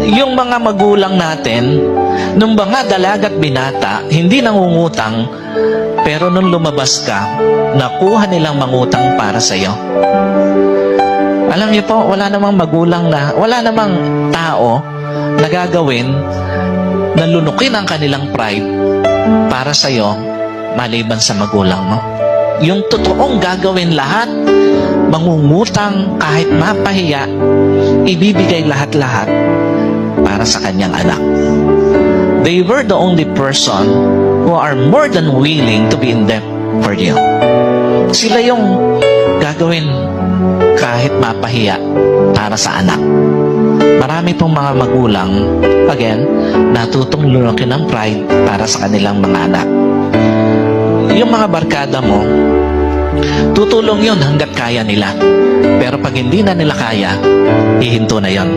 Yung mga magulang natin, nung mga dalaga at binata, hindi nangungutang, pero nung lumabas ka, nakuha nilang mangutang para sa iyo. Alam niyo po, wala namang magulang wala namang tao na gagawin na lunukin ang kanilang pride para sa iyo maliban sa magulang mo. Yung totoong gagawin lahat, mangungutang kahit mapahiya, ibibigay lahat-lahat para sa kanyang anak. They were the only person who are more than willing to be in debt for you. Sila yung gagawin kahit mapahiya para sa anak. Marami pong mga magulang, again, natutong lunukin ng pride para sa kanilang mga anak. Yung mga barkada mo, tutulong yun hanggat kaya nila. Pero pag hindi na nila kaya, hihinto na yon.